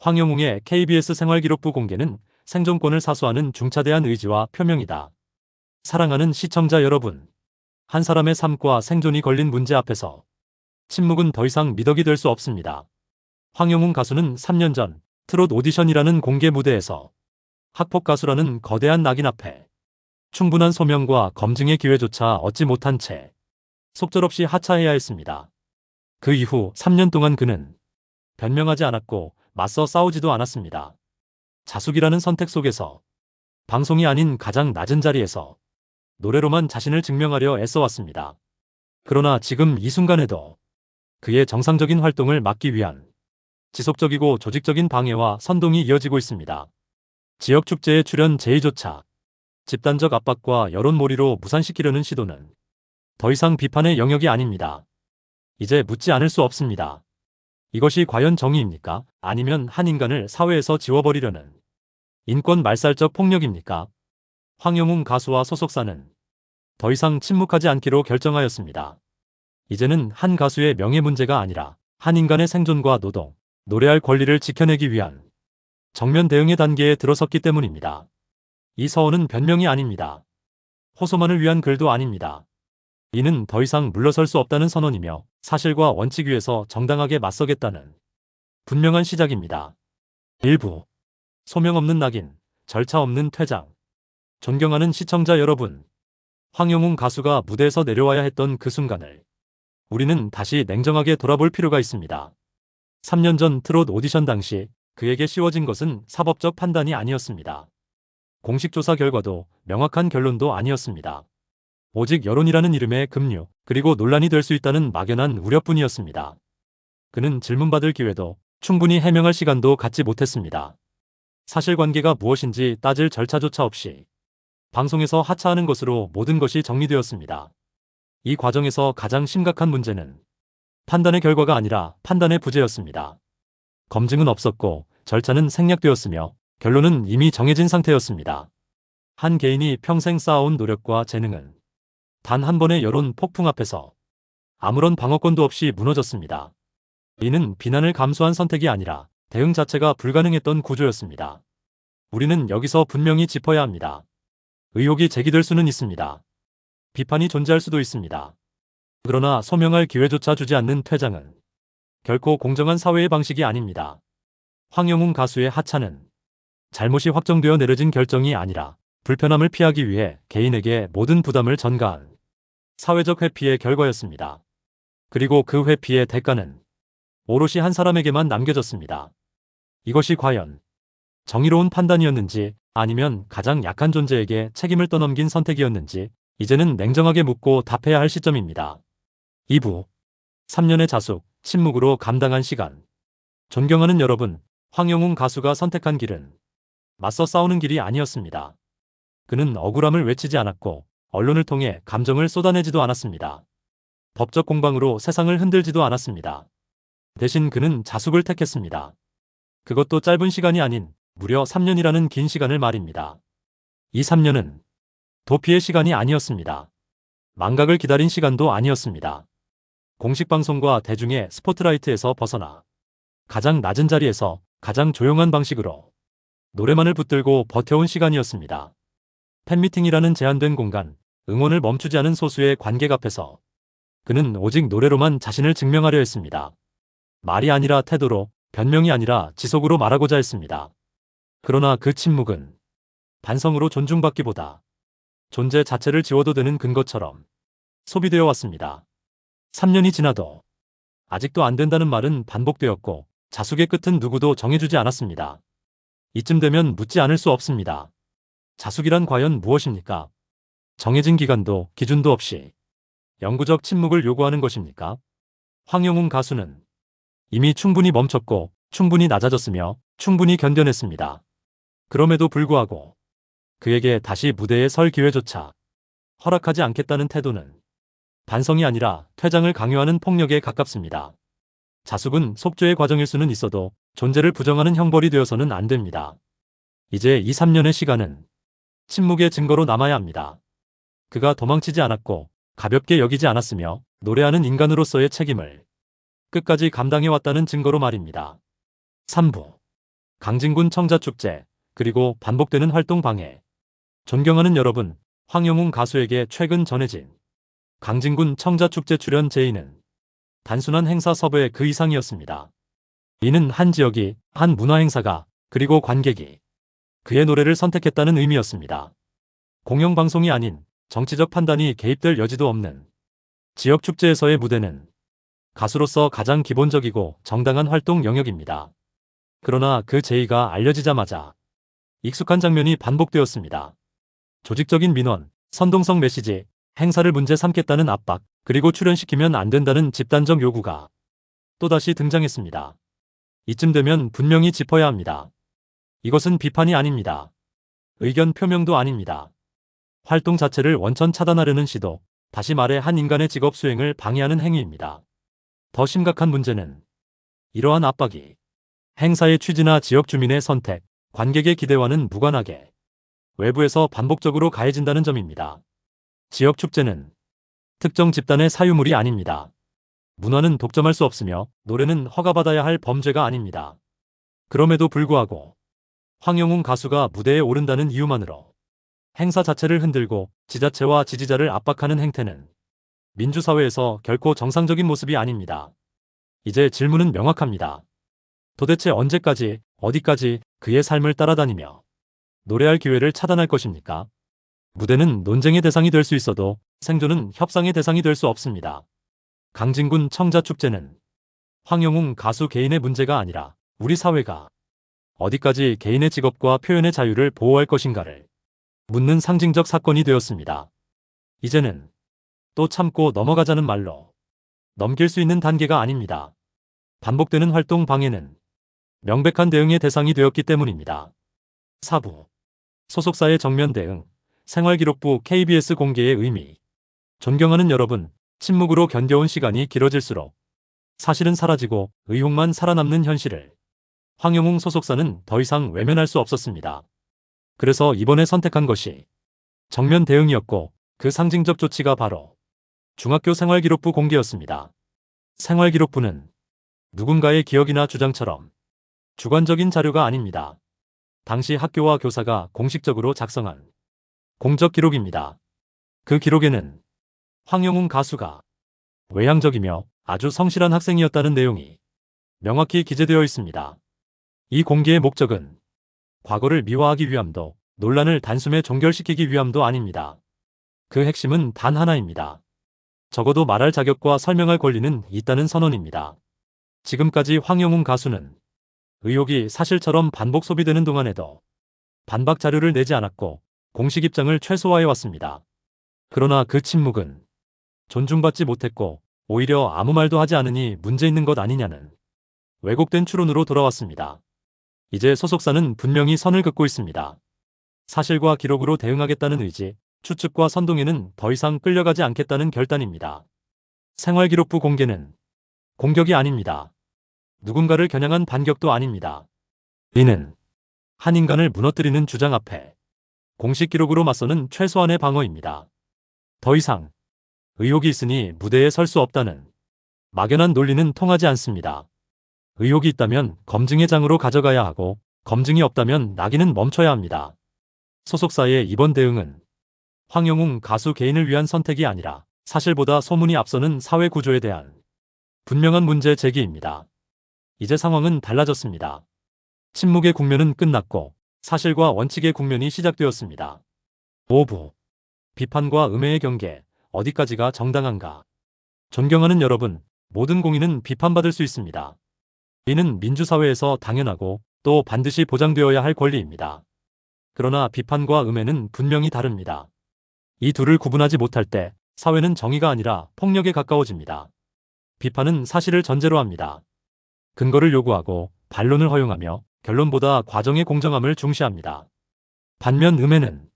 황영웅의 KBS 생활기록부 공개는 생존권을 사수하는 중차대한 의지와 표명이다. 사랑하는 시청자 여러분, 한 사람의 삶과 생존이 걸린 문제 앞에서 침묵은 더 이상 미덕이 될 수 없습니다. 황영웅 가수는 3년 전 트롯 오디션이라는 공개 무대에서 학폭 가수라는 거대한 낙인 앞에 충분한 소명과 검증의 기회조차 얻지 못한 채 속절없이 하차해야 했습니다. 그 이후 3년 동안 그는 변명하지 않았고 맞서 싸우지도 않았습니다. 자숙이라는 선택 속에서 방송이 아닌 가장 낮은 자리에서 노래로만 자신을 증명하려 애써왔습니다. 그러나 지금 이 순간에도 그의 정상적인 활동을 막기 위한 지속적이고 조직적인 방해와 선동이 이어지고 있습니다. 지역 축제에 출연 제의조차 집단적 압박과 여론몰이로 무산시키려는 시도는 더 이상 비판의 영역이 아닙니다. 이제 묻지 않을 수 없습니다. 이것이 과연 정의입니까? 아니면 한 인간을 사회에서 지워버리려는 인권 말살적 폭력입니까? 황영웅 가수와 소속사는 더 이상 침묵하지 않기로 결정하였습니다. 이제는 한 가수의 명예 문제가 아니라 한 인간의 생존과 노동, 노래할 권리를 지켜내기 위한 정면 대응의 단계에 들어섰기 때문입니다. 이 서원은 변명이 아닙니다. 호소만을 위한 글도 아닙니다. 이는 더 이상 물러설 수 없다는 선언이며 사실과 원칙 위에서 정당하게 맞서겠다는 분명한 시작입니다. 일부 소명 없는 낙인, 절차 없는 퇴장. 존경하는 시청자 여러분, 황영웅 가수가 무대에서 내려와야 했던 그 순간을 우리는 다시 냉정하게 돌아볼 필요가 있습니다. 3년 전 트롯 오디션 당시 그에게 씌워진 것은 사법적 판단이 아니었습니다. 공식 조사 결과도 명확한 결론도 아니었습니다. 오직 여론이라는 이름의 급류, 그리고 논란이 될 수 있다는 막연한 우려뿐이었습니다. 그는 질문받을 기회도 충분히 해명할 시간도 갖지 못했습니다. 사실관계가 무엇인지 따질 절차조차 없이 방송에서 하차하는 것으로 모든 것이 정리되었습니다. 이 과정에서 가장 심각한 문제는 판단의 결과가 아니라 판단의 부재였습니다. 검증은 없었고 절차는 생략되었으며 결론은 이미 정해진 상태였습니다. 한 개인이 평생 쌓아온 노력과 재능은 단 한 번의 여론 폭풍 앞에서 아무런 방어권도 없이 무너졌습니다. 이는 비난을 감수한 선택이 아니라 대응 자체가 불가능했던 구조였습니다. 우리는 여기서 분명히 짚어야 합니다. 의혹이 제기될 수는 있습니다. 비판이 존재할 수도 있습니다. 그러나 소명할 기회조차 주지 않는 퇴장은 결코 공정한 사회의 방식이 아닙니다. 황영웅 가수의 하차는 잘못이 확정되어 내려진 결정이 아니라 불편함을 피하기 위해 개인에게 모든 부담을 전가한 사회적 회피의 결과였습니다. 그리고 그 회피의 대가는 오롯이 한 사람에게만 남겨졌습니다. 이것이 과연 정의로운 판단이었는지 아니면 가장 약한 존재에게 책임을 떠넘긴 선택이었는지 이제는 냉정하게 묻고 답해야 할 시점입니다. 2부 3년의 자숙, 침묵으로 감당한 시간. 존경하는 여러분, 황영웅 가수가 선택한 길은 맞서 싸우는 길이 아니었습니다. 그는 억울함을 외치지 않았고 언론을 통해 감정을 쏟아내지도 않았습니다. 법적 공방으로 세상을 흔들지도 않았습니다. 대신 그는 자숙을 택했습니다. 그것도 짧은 시간이 아닌 무려 3년이라는 긴 시간을 말입니다. 이 3년은 도피의 시간이 아니었습니다. 망각을 기다린 시간도 아니었습니다. 공식 방송과 대중의 스포트라이트에서 벗어나 가장 낮은 자리에서 가장 조용한 방식으로 노래만을 붙들고 버텨온 시간이었습니다. 팬미팅이라는 제한된 공간, 응원을 멈추지 않은 소수의 관객 앞에서 그는 오직 노래로만 자신을 증명하려 했습니다. 말이 아니라 태도로, 변명이 아니라 지속으로 말하고자 했습니다. 그러나 그 침묵은 반성으로 존중받기보다 존재 자체를 지워도 되는 근거처럼 소비되어 왔습니다. 3년이 지나도 아직도 안 된다는 말은 반복되었고 자숙의 끝은 누구도 정해주지 않았습니다. 이쯤 되면 묻지 않을 수 없습니다. 자숙이란 과연 무엇입니까? 정해진 기간도 기준도 없이 영구적 침묵을 요구하는 것입니까? 황영웅 가수는 이미 충분히 멈췄고 충분히 낮아졌으며 충분히 견뎌냈습니다. 그럼에도 불구하고 그에게 다시 무대에 설 기회조차 허락하지 않겠다는 태도는 반성이 아니라 퇴장을 강요하는 폭력에 가깝습니다. 자숙은 속죄의 과정일 수는 있어도 존재를 부정하는 형벌이 되어서는 안 됩니다. 이제 이 3년의 시간은 침묵의 증거로 남아야 합니다. 그가 도망치지 않았고 가볍게 여기지 않았으며 노래하는 인간으로서의 책임을 끝까지 감당해왔다는 증거로 말입니다. 3부 강진군 청자축제, 그리고 반복되는 활동 방해. 존경하는 여러분, 황영웅 가수에게 최근 전해진 강진군 청자축제 출연 제의는 단순한 행사 섭외 그 이상이었습니다. 이는 한 지역이, 한 문화행사가, 그리고 관객이 그의 노래를 선택했다는 의미였습니다. 공영방송이 아닌 정치적 판단이 개입될 여지도 없는 지역 축제에서의 무대는 가수로서 가장 기본적이고 정당한 활동 영역입니다. 그러나 그 제의가 알려지자마자 익숙한 장면이 반복되었습니다. 조직적인 민원, 선동성 메시지, 행사를 문제 삼겠다는 압박, 그리고 출연시키면 안 된다는 집단적 요구가 또다시 등장했습니다. 이쯤 되면 분명히 짚어야 합니다. 이것은 비판이 아닙니다. 의견 표명도 아닙니다. 활동 자체를 원천 차단하려는 시도, 다시 말해 한 인간의 직업 수행을 방해하는 행위입니다. 더 심각한 문제는 이러한 압박이 행사의 취지나 지역 주민의 선택, 관객의 기대와는 무관하게 외부에서 반복적으로 가해진다는 점입니다. 지역 축제는 특정 집단의 사유물이 아닙니다. 문화는 독점할 수 없으며 노래는 허가받아야 할 범죄가 아닙니다. 그럼에도 불구하고 황영웅 가수가 무대에 오른다는 이유만으로 행사 자체를 흔들고 지자체와 지지자를 압박하는 행태는 민주사회에서 결코 정상적인 모습이 아닙니다. 이제 질문은 명확합니다. 도대체 언제까지, 어디까지 그의 삶을 따라다니며 노래할 기회를 차단할 것입니까? 무대는 논쟁의 대상이 될 수 있어도 생존은 협상의 대상이 될 수 없습니다. 강진군 청자축제는 황영웅 가수 개인의 문제가 아니라 우리 사회가 어디까지 개인의 직업과 표현의 자유를 보호할 것인가를 묻는 상징적 사건이 되었습니다. 이제는 또 참고 넘어가자는 말로 넘길 수 있는 단계가 아닙니다. 반복되는 활동 방해는 명백한 대응의 대상이 되었기 때문입니다. 4부 소속사의 정면 대응, 생활기록부 KBS 공개의 의미. 존경하는 여러분, 침묵으로 견뎌온 시간이 길어질수록 사실은 사라지고 의혹만 살아남는 현실을 황영웅 소속사는 더 이상 외면할 수 없었습니다. 그래서 이번에 선택한 것이 정면 대응이었고 그 상징적 조치가 바로 중학교 생활기록부 공개였습니다. 생활기록부는 누군가의 기억이나 주장처럼 주관적인 자료가 아닙니다. 당시 학교와 교사가 공식적으로 작성한 공적 기록입니다. 그 기록에는 황영웅 가수가 외향적이며 아주 성실한 학생이었다는 내용이 명확히 기재되어 있습니다. 이 공개의 목적은 과거를 미화하기 위함도 논란을 단숨에 종결시키기 위함도 아닙니다. 그 핵심은 단 하나입니다. 적어도 말할 자격과 설명할 권리는 있다는 선언입니다. 지금까지 황영웅 가수는 의혹이 사실처럼 반복 소비되는 동안에도 반박 자료를 내지 않았고 공식 입장을 최소화해 왔습니다. 그러나 그 침묵은 존중받지 못했고 오히려 아무 말도 하지 않으니 문제 있는 것 아니냐는 왜곡된 추론으로 돌아왔습니다. 이제 소속사는 분명히 선을 긋고 있습니다. 사실과 기록으로 대응하겠다는 의지, 추측과 선동에는 더 이상 끌려가지 않겠다는 결단입니다. 생활기록부 공개는 공격이 아닙니다. 누군가를 겨냥한 반격도 아닙니다. 이는 한 인간을 무너뜨리는 주장 앞에 공식 기록으로 맞서는 최소한의 방어입니다. 더 이상 의혹이 있으니 무대에 설 수 없다는 막연한 논리는 통하지 않습니다. 의혹이 있다면 검증의 장으로 가져가야 하고 검증이 없다면 낙인은 멈춰야 합니다. 소속사의 이번 대응은 황영웅 가수 개인을 위한 선택이 아니라 사실보다 소문이 앞서는 사회 구조에 대한 분명한 문제 제기입니다. 이제 상황은 달라졌습니다. 침묵의 국면은 끝났고 사실과 원칙의 국면이 시작되었습니다. 5부 비판과 음해의 경계, 어디까지가 정당한가? 존경하는 여러분, 모든 공의는 비판받을 수 있습니다. 이는 민주사회에서 당연하고 또 반드시 보장되어야 할 권리입니다. 그러나 비판과 음해는 분명히 다릅니다. 이 둘을 구분하지 못할 때 사회는 정의가 아니라 폭력에 가까워집니다. 비판은 사실을 전제로 합니다. 근거를 요구하고 반론을 허용하며 결론보다 과정의 공정함을 중시합니다. 반면 음해는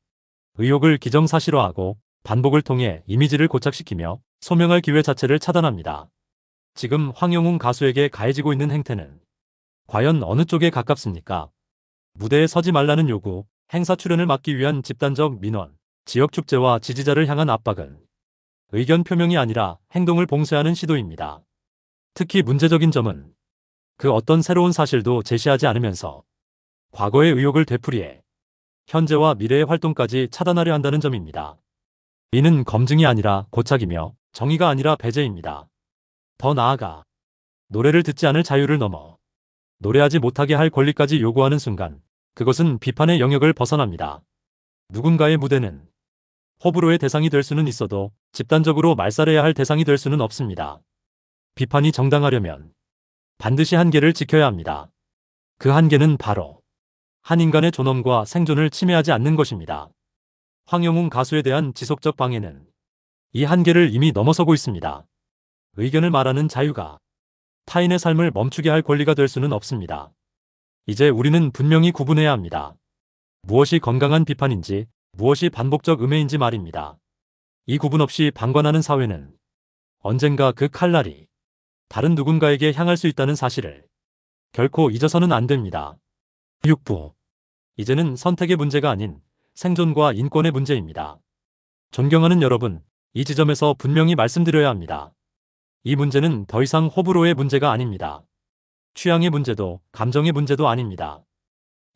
의혹을 기정사실화하고 반복을 통해 이미지를 고착시키며 소명할 기회 자체를 차단합니다. 지금 황영웅 가수에게 가해지고 있는 행태는 과연 어느 쪽에 가깝습니까? 무대에 서지 말라는 요구, 행사 출연을 막기 위한 집단적 민원, 지역 축제와 지지자를 향한 압박은 의견 표명이 아니라 행동을 봉쇄하는 시도입니다. 특히 문제적인 점은 그 어떤 새로운 사실도 제시하지 않으면서 과거의 의혹을 되풀이해 현재와 미래의 활동까지 차단하려 한다는 점입니다. 이는 검증이 아니라 고착이며 정의가 아니라 배제입니다. 더 나아가 노래를 듣지 않을 자유를 넘어 노래하지 못하게 할 권리까지 요구하는 순간 그것은 비판의 영역을 벗어납니다. 누군가의 무대는 호불호의 대상이 될 수는 있어도 집단적으로 말살해야 할 대상이 될 수는 없습니다. 비판이 정당하려면 반드시 한계를 지켜야 합니다. 그 한계는 바로 한 인간의 존엄과 생존을 침해하지 않는 것입니다. 황영웅 가수에 대한 지속적 방해는 이 한계를 이미 넘어서고 있습니다. 의견을 말하는 자유가 타인의 삶을 멈추게 할 권리가 될 수는 없습니다. 이제 우리는 분명히 구분해야 합니다. 무엇이 건강한 비판인지, 무엇이 반복적 음해인지 말입니다. 이 구분 없이 방관하는 사회는 언젠가 그 칼날이 다른 누군가에게 향할 수 있다는 사실을 결코 잊어서는 안 됩니다. 6부. 이제는 선택의 문제가 아닌 생존과 인권의 문제입니다. 존경하는 여러분, 이 지점에서 분명히 말씀드려야 합니다. 이 문제는 더 이상 호불호의 문제가 아닙니다. 취향의 문제도 감정의 문제도 아닙니다.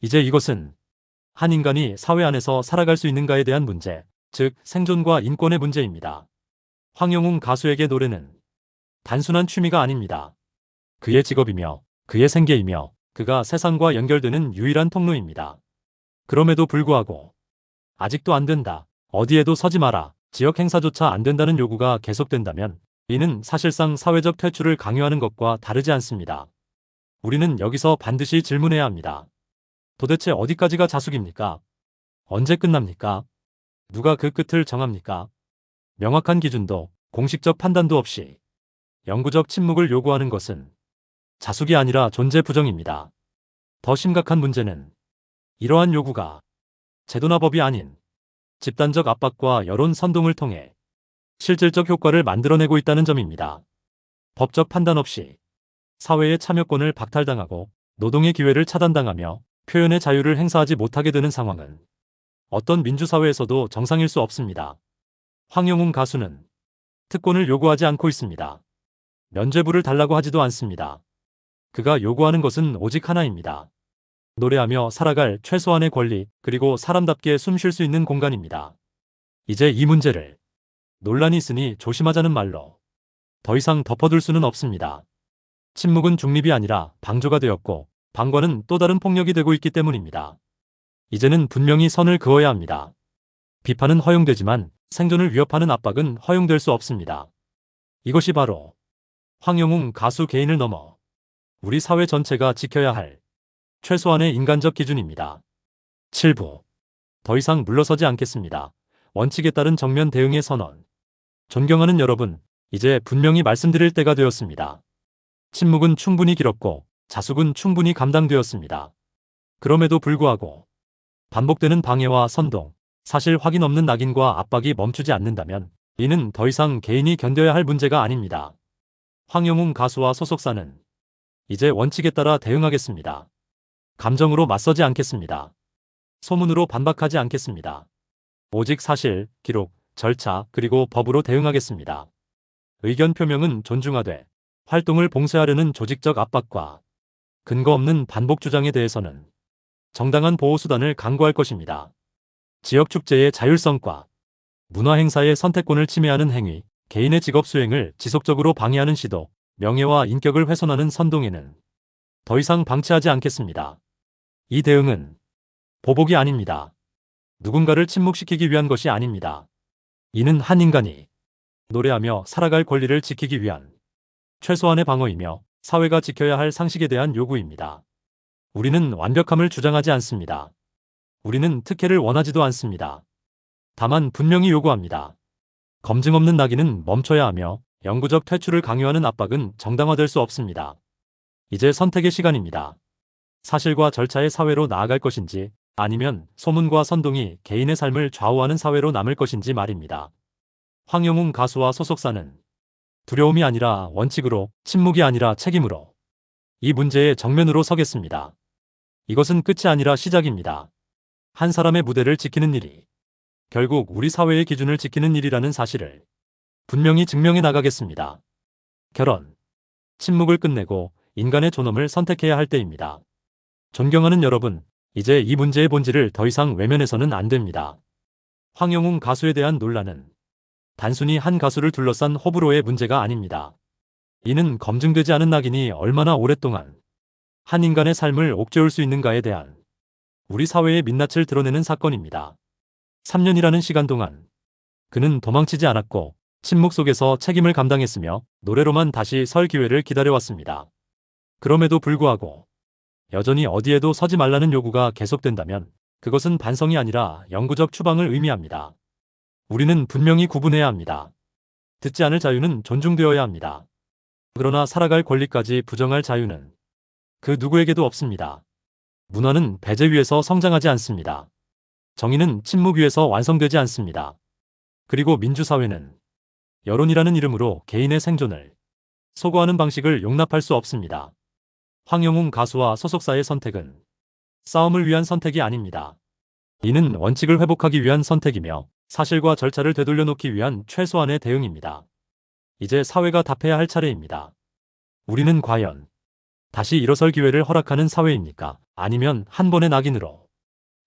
이제 이것은 한 인간이 사회 안에서 살아갈 수 있는가에 대한 문제, 즉 생존과 인권의 문제입니다. 황영웅 가수에게 노래는 단순한 취미가 아닙니다. 그의 직업이며 그의 생계이며 그가 세상과 연결되는 유일한 통로입니다. 그럼에도 불구하고 아직도 안 된다, 어디에도 서지 마라, 지역 행사조차 안 된다는 요구가 계속된다면 이는 사실상 사회적 퇴출을 강요하는 것과 다르지 않습니다. 우리는 여기서 반드시 질문해야 합니다. 도대체 어디까지가 자숙입니까? 언제 끝납니까? 누가 그 끝을 정합니까? 명확한 기준도 공식적 판단도 없이 영구적 침묵을 요구하는 것은 자숙이 아니라 존재 부정입니다. 더 심각한 문제는 이러한 요구가 제도나 법이 아닌 집단적 압박과 여론 선동을 통해 실질적 효과를 만들어내고 있다는 점입니다. 법적 판단 없이 사회의 참여권을 박탈당하고 노동의 기회를 차단당하며 표현의 자유를 행사하지 못하게 되는 상황은 어떤 민주사회에서도 정상일 수 없습니다. 황영웅 가수는 특권을 요구하지 않고 있습니다. 면죄부를 달라고 하지도 않습니다. 그가 요구하는 것은 오직 하나입니다. 노래하며 살아갈 최소한의 권리, 그리고 사람답게 숨 쉴 수 있는 공간입니다. 이제 이 문제를 논란이 있으니 조심하자는 말로 더 이상 덮어둘 수는 없습니다. 침묵은 중립이 아니라 방조가 되었고 방관은 또 다른 폭력이 되고 있기 때문입니다. 이제는 분명히 선을 그어야 합니다. 비판은 허용되지만 생존을 위협하는 압박은 허용될 수 없습니다. 이것이 바로 황영웅 가수 개인을 넘어 우리 사회 전체가 지켜야 할 최소한의 인간적 기준입니다. 7부. 더 이상 물러서지 않겠습니다. 원칙에 따른 정면 대응의 선언. 존경하는 여러분, 이제 분명히 말씀드릴 때가 되었습니다. 침묵은 충분히 길었고 자숙은 충분히 감당되었습니다. 그럼에도 불구하고 반복되는 방해와 선동, 사실 확인 없는 낙인과 압박이 멈추지 않는다면 이는 더 이상 개인이 견뎌야 할 문제가 아닙니다. 황영웅 가수와 소속사는 이제 원칙에 따라 대응하겠습니다. 감정으로 맞서지 않겠습니다. 소문으로 반박하지 않겠습니다. 오직 사실, 기록, 절차, 그리고 법으로 대응하겠습니다. 의견 표명은 존중하되 활동을 봉쇄하려는 조직적 압박과 근거 없는 반복 주장에 대해서는 정당한 보호수단을 강구할 것입니다. 지역 축제의 자율성과 문화 행사의 선택권을 침해하는 행위, 개인의 직업 수행을 지속적으로 방해하는 시도, 명예와 인격을 훼손하는 선동에는 더 이상 방치하지 않겠습니다. 이 대응은 보복이 아닙니다. 누군가를 침묵시키기 위한 것이 아닙니다. 이는 한 인간이 노래하며 살아갈 권리를 지키기 위한 최소한의 방어이며 사회가 지켜야 할 상식에 대한 요구입니다. 우리는 완벽함을 주장하지 않습니다. 우리는 특혜를 원하지도 않습니다. 다만 분명히 요구합니다. 검증 없는 낙인은 멈춰야 하며 영구적 퇴출을 강요하는 압박은 정당화될 수 없습니다. 이제 선택의 시간입니다. 사실과 절차의 사회로 나아갈 것인지 아니면 소문과 선동이 개인의 삶을 좌우하는 사회로 남을 것인지 말입니다. 황영웅 가수와 소속사는 두려움이 아니라 원칙으로, 침묵이 아니라 책임으로 이 문제의 정면으로 서겠습니다. 이것은 끝이 아니라 시작입니다. 한 사람의 무대를 지키는 일이 결국 우리 사회의 기준을 지키는 일이라는 사실을 분명히 증명해 나가겠습니다. 결론. 침묵을 끝내고 인간의 존엄을 선택해야 할 때입니다. 존경하는 여러분, 이제 이 문제의 본질을 더 이상 외면해서는 안 됩니다. 황영웅 가수에 대한 논란은 단순히 한 가수를 둘러싼 호불호의 문제가 아닙니다. 이는 검증되지 않은 낙인이 얼마나 오랫동안 한 인간의 삶을 옥죄올 수 있는가에 대한 우리 사회의 민낯을 드러내는 사건입니다. 3년이라는 시간 동안 그는 도망치지 않았고 침묵 속에서 책임을 감당했으며 노래로만 다시 설 기회를 기다려왔습니다. 그럼에도 불구하고 여전히 어디에도 서지 말라는 요구가 계속된다면 그것은 반성이 아니라 영구적 추방을 의미합니다. 우리는 분명히 구분해야 합니다. 듣지 않을 자유는 존중되어야 합니다. 그러나 살아갈 권리까지 부정할 자유는 그 누구에게도 없습니다. 문화는 배제 위에서 성장하지 않습니다. 정의는 침묵 위에서 완성되지 않습니다. 그리고 민주사회는 여론이라는 이름으로 개인의 생존을 소거하는 방식을 용납할 수 없습니다. 황영웅 가수와 소속사의 선택은 싸움을 위한 선택이 아닙니다. 이는 원칙을 회복하기 위한 선택이며 사실과 절차를 되돌려 놓기 위한 최소한의 대응입니다. 이제 사회가 답해야 할 차례입니다. 우리는 과연 다시 일어설 기회를 허락하는 사회입니까? 아니면 한 번의 낙인으로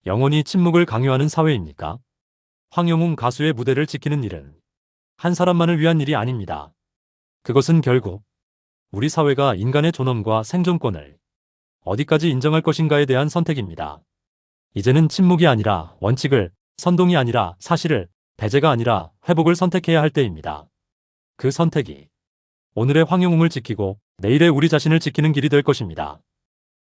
영원히 침묵을 강요하는 사회입니까? 황영웅 가수의 무대를 지키는 일은 한 사람만을 위한 일이 아닙니다. 그것은 결국 우리 사회가 인간의 존엄과 생존권을 어디까지 인정할 것인가에 대한 선택입니다. 이제는 침묵이 아니라 원칙을, 선동이 아니라 사실을, 배제가 아니라 회복을 선택해야 할 때입니다. 그 선택이 오늘의 황영웅을 지키고 내일의 우리 자신을 지키는 길이 될 것입니다.